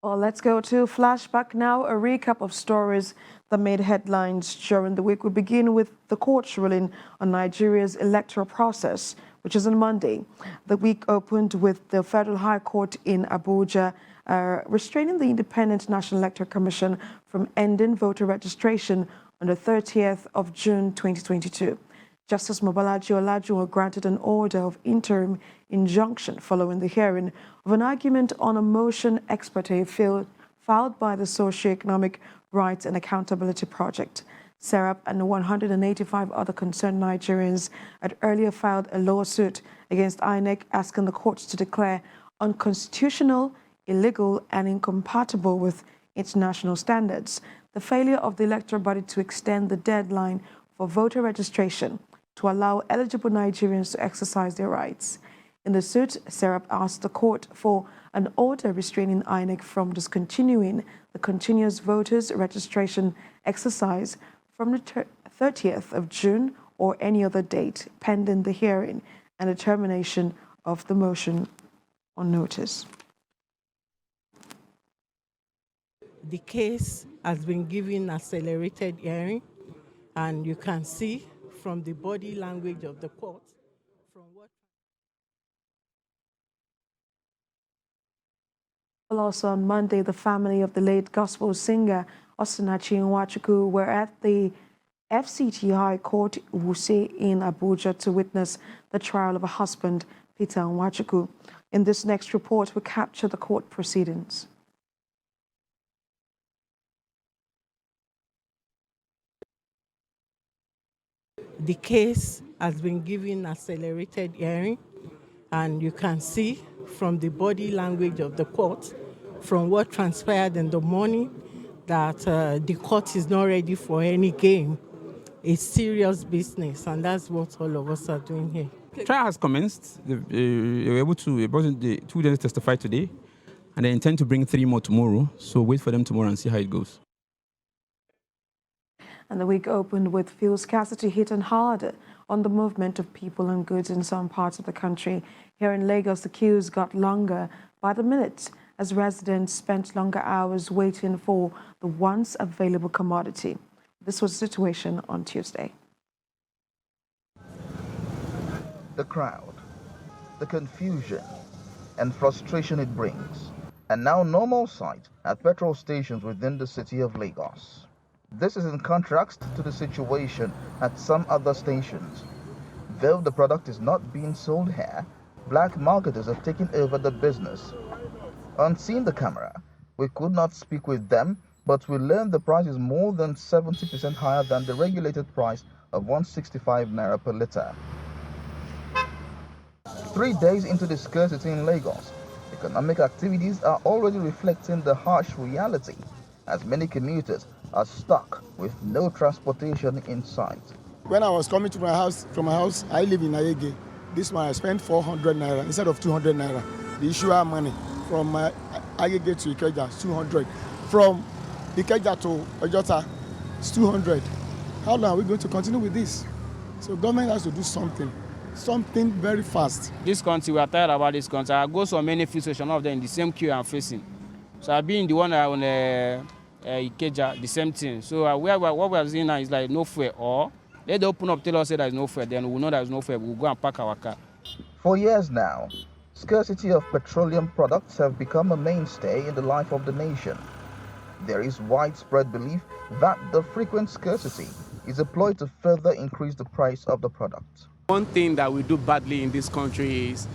Well, let's go to Flashback now, a recap of stories that made headlines during the week. We begin with the court's ruling on Nigeria's electoral process, which is on Monday. The week opened with the Federal High Court in Abuja restraining the Independent National Electoral Commission from ending voter registration on the 30th of June 2022. Justice Mobalaji Olajuwon granted an order of interim injunction following the hearing of an argument on a motion ex parte filed by the Socio-Economic Rights and Accountability Project. SERAP and 185 other concerned Nigerians had earlier filed a lawsuit against INEC asking the courts to declare unconstitutional, illegal and incompatible with international standards the failure of the electoral body to extend the deadline for voter registration to allow eligible Nigerians to exercise their rights. In the suit, SERAP asked the court for an order restraining INEC from discontinuing the continuous voters registration exercise from the 30th of June or any other date pending the hearing and determination of the motion on notice. The case has been given accelerated hearing, and you can see from the body language of the court, from what... Well, also on Monday, the family of the late gospel singer Osinachi Nwachukwu were at the FCT High Court Wuse in Abuja to witness the trial of a husband, Peter Nwachukwu. In this next report, we capture the court proceedings. The case has been given accelerated hearing, and you can see from the body language of the court, from what transpired in the morning, that the court is not ready for any game. It's serious business, and that's what all of us are doing here. Trial has commenced. They were able to bring the 2 days testify today, and they intend to bring 3 more tomorrow. So wait for them tomorrow and see how it goes. And the week opened with fuel scarcity hitting hard on the movement of people and goods in some parts of the country. Here in Lagos, the queues got longer by the minute as residents spent longer hours waiting for the once available commodity. This was the situation on Tuesday. The crowd, the confusion and frustration it brings, and now normal sight at petrol stations within the city of Lagos. This is in contrast to the situation at some other stations. Though the product is not being sold here, black marketers have taken over the business. On seeing the camera, we could not speak with them, but we learned the price is more than 70% higher than the regulated price of 165 naira per litre. 3 days into the scarcity in Lagos, economic activities are already reflecting the harsh reality, as many commuters are stuck with no transportation in sight. When I was coming to my house, I live in Ayege. This one I spent 400 naira instead of 200 naira. The issuer money from Ayege to Ikeja, 200. From Ikeja to Ojota, it's 200. How long are we going to continue with this? So government has to do something very fast. This country, we are tired about this country. I go so many fuel stations, of them in the same queue I'm facing. So I've been the one on Ikeja, the same thing. So what we are seeing now is like no fuel, or let them open up, tell us there is no fuel, then we know there is no fuel, we'll go and park our car. For years now, scarcity of petroleum products have become a mainstay in the life of the nation. There is widespread belief that the frequent scarcity is a ploy to further increase the price of the product. One thing that we do badly in this country is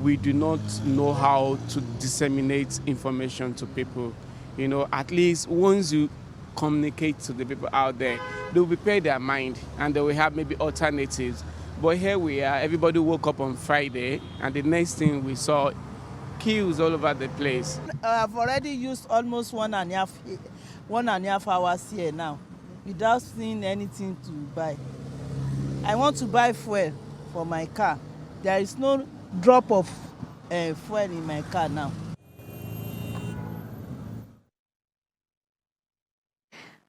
we do not know how to disseminate information to people. You know, at least once you communicate to the people out there, they will prepare their mind and they will have maybe alternatives. But here we are, everybody woke up on Friday, and the next thing we saw, queues all over the place. I've already used almost 1.5 hours here now without seeing anything to buy. I want to buy fuel for my car. There is no drop of fuel in my car now.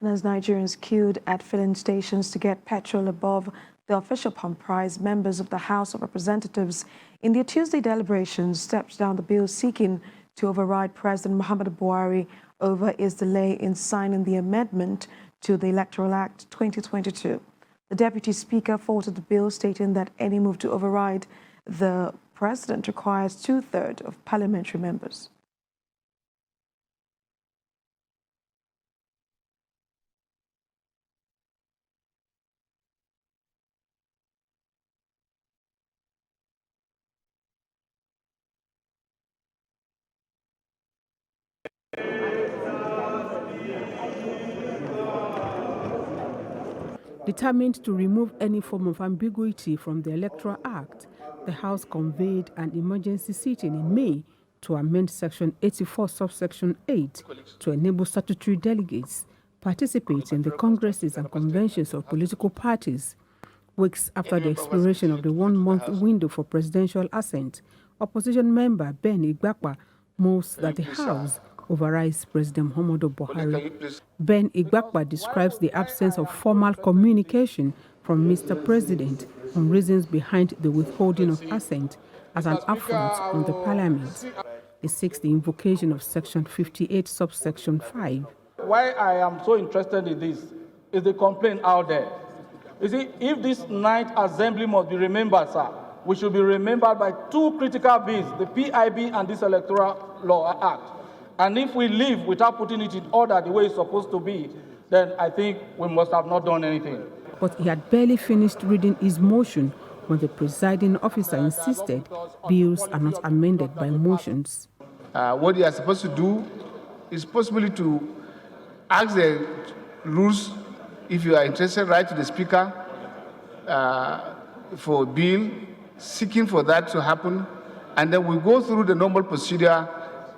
And as Nigerians queued at filling stations to get petrol above the official pump price, members of the House of Representatives in their Tuesday deliberations stepped down the bill seeking to override President Muhammadu Buhari over his delay in signing the amendment to the Electoral Act 2022. The Deputy Speaker faulted the bill, stating that any move to override the President requires 2/3 of parliamentary members. Determined to remove any form of ambiguity from the Electoral Act, the House convened an emergency sitting in May to amend Section 84, subsection 8, to enable statutory delegates participate in the congresses and conventions of political parties. Weeks after the expiration of the one-month window for presidential assent, opposition member Ben Igbakwa moves that the House overrides President Muhammadu Buhari. Ben Igbakwa describes the absence of formal communication from Mr. President on reasons behind the withholding of assent as an affront on the Parliament. He seeks the invocation of Section 58, subsection 5. Why I am so interested in this is the complaint out there. You see, if this ninth assembly must be remembered, sir, we should be remembered by two critical bills, the PIB and this Electoral Law Act. And if we leave without putting it in order the way it's supposed to be, then I think we must have not done anything. But he had barely finished reading his motion when the presiding officer insisted bills are not amended by motions. What you are supposed to do is possibly to ask the rules, if you are interested, write to the Speaker for a bill, seeking for that to happen, and then we go through the normal procedure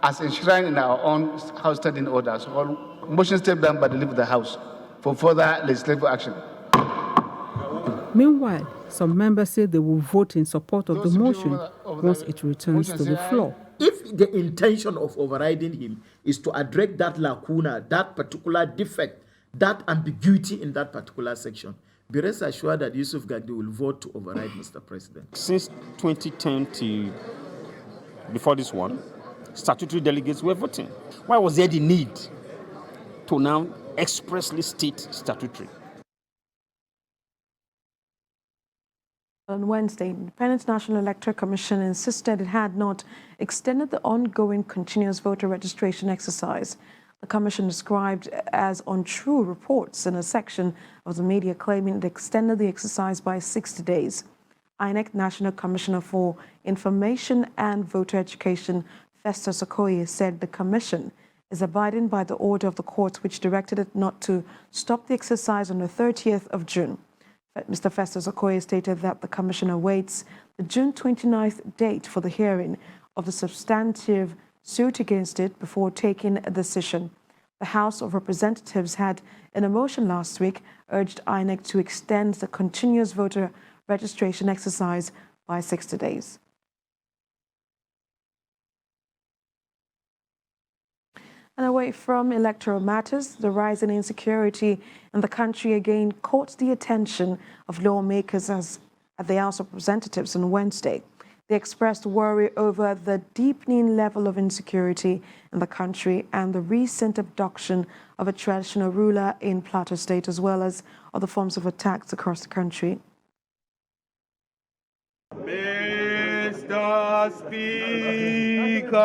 as enshrined in our own House standing orders, or motion stepped down by the leader of the House for further legislative action. Meanwhile, some members say they will vote in support of the motion once it returns to the floor. If the intention of overriding him is to address that lacuna, that particular defect, that ambiguity in that particular section, be rest assured that Yusuf Gagdi will vote to override Mr. President. Since 2010, before this one, statutory delegates were voting. Why was there the need to now expressly state statutory? On Wednesday, the Independent National Electoral Commission insisted it had not extended the ongoing continuous voter registration exercise. The Commission described as untrue reports in a section of the media claiming it extended the exercise by 60 days. INEC National Commissioner for Information and Voter Education, Festus Okoye, said the Commission is abiding by the order of the court which directed it not to stop the exercise on the 30th of June. Mr. Festus Okoye stated that the Commission awaits the June 29th date for the hearing of the substantive suit against it before taking a decision. The House of Representatives had, in a motion last week, urged INEC to extend the continuous voter registration exercise by 60 days. And away from electoral matters, the rising insecurity in the country again caught the attention of lawmakers at the House of Representatives on Wednesday. They expressed worry over the deepening level of insecurity in the country and the recent abduction of a traditional ruler in Plateau State, as well as other forms of attacks across the country. Mr. Speaker.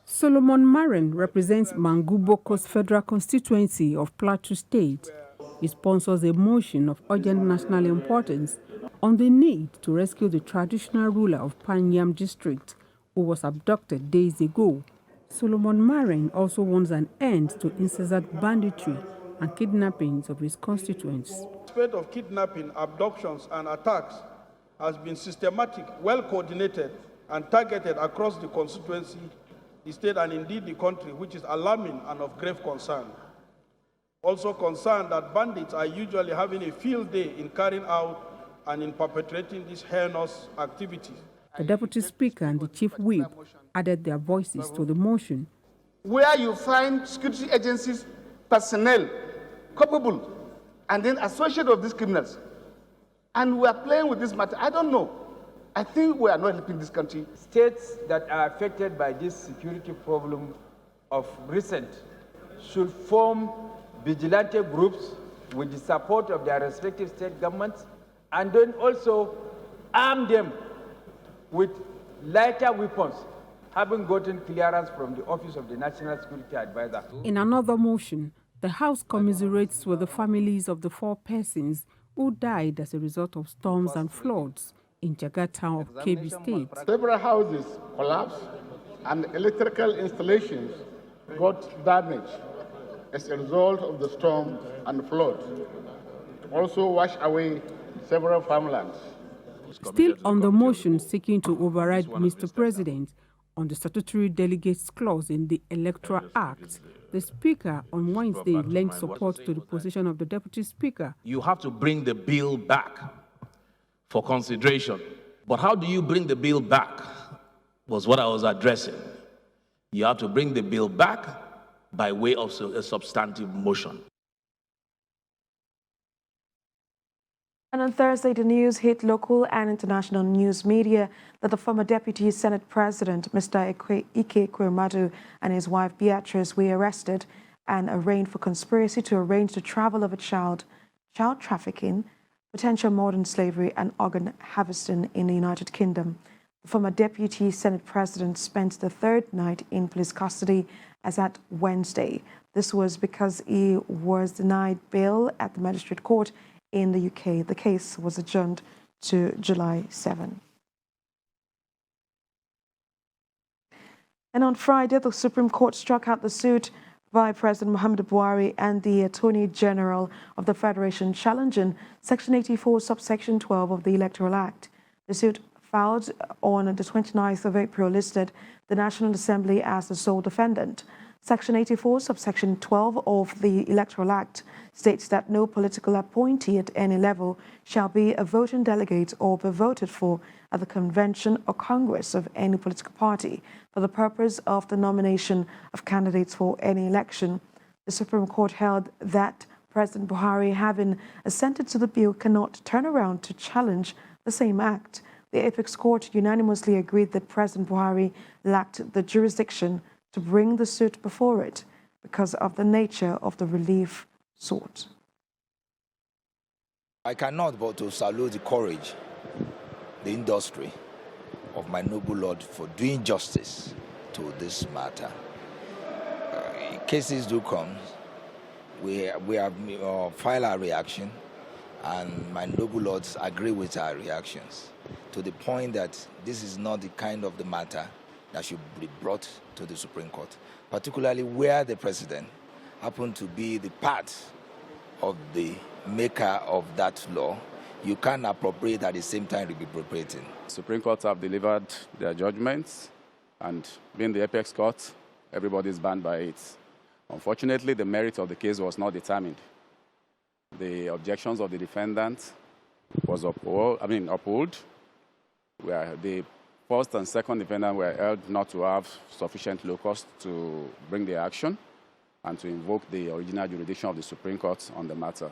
Solomon Maren represents Manguboko's federal constituency of Plateau State. He sponsors a motion of urgent national importance on the need to rescue the traditional ruler of Panyam district, who was abducted days ago. Solomon Maren also wants an end to incessant banditry and kidnappings of his constituents. The spate of kidnapping, abductions, and attacks has been systematic, well coordinated, and targeted across the constituency, the state, and indeed the country, which is alarming and of grave concern. Also concerned that bandits are usually having a field day in carrying out and in perpetrating these heinous activities. The Deputy Speaker and the Chief Whip added their voices to the motion. Where you find security agencies personnel culpable and then associated with these criminals, and we are playing with this matter, I don't know. I think we are not helping this country. States that are affected by this security problem of recent should form vigilante groups with the support of their respective state governments, and then also arm them with lighter weapons, having gotten clearance from the Office of the National Security Advisor. In another motion, the House commiserates with the families of the 4 persons who died as a result of storms and floods in Jagata of Kebbi State. Several houses collapsed and electrical installations got damaged as a result of the storm and flood. Also washed away several farmlands. Still on the motion seeking to override Mr. President on the statutory delegates clause in the Electoral Act, the Speaker on Wednesday lent support to the position of the Deputy Speaker. You have to bring the bill back for consideration. But how do you bring the bill back was what I was addressing. You have to bring the bill back by way of a substantive motion. And on Thursday, the news hit local and international news media that the former Deputy Senate President, Mr. Akure, and his wife Beatrice were arrested and arraigned for conspiracy to arrange the travel of a child trafficking, potential modern slavery, and organ harvesting in the United Kingdom. The former Deputy Senate President spent the 3rd night in police custody as at Wednesday. This was because he was denied bail at the magistrate court in the UK. The case was adjourned to July 7. And on Friday, the Supreme Court struck out the suit by President Muhammadu Buhari and the Attorney General of the Federation challenging Section 84, subsection 12 of the Electoral Act. The suit filed on the 29th of April listed the National Assembly as the sole defendant. Section 84, subsection 12 of the Electoral Act states that no political appointee at any level shall be a voting delegate or be voted for at the convention or congress of any political party for the purpose of the nomination of candidates for any election. The Supreme Court held that President Buhari, having assented to the bill, cannot turn around to challenge the same act. The Apex Court unanimously agreed that President Buhari lacked the jurisdiction to bring the suit before it because of the nature of the relief sought. I cannot but to salute the courage, the industry of my noble lord for doing justice to this matter. Cases do come. We have filed our reaction, and my noble lords agree with our reactions to the point that this is not the kind of the matter that should be brought to the Supreme Court, particularly where the president happened to be the part of the maker of that law. You can't appropriate at the same time be appropriating. Supreme Court have delivered their judgments, and being the apex court, everybody is bound by it. Unfortunately, the merit of the case was not determined. The objections of the defendant was upheld, where the first and second defendant were held not to have sufficient locus to bring the action and to invoke the original jurisdiction of the Supreme Court on the matter.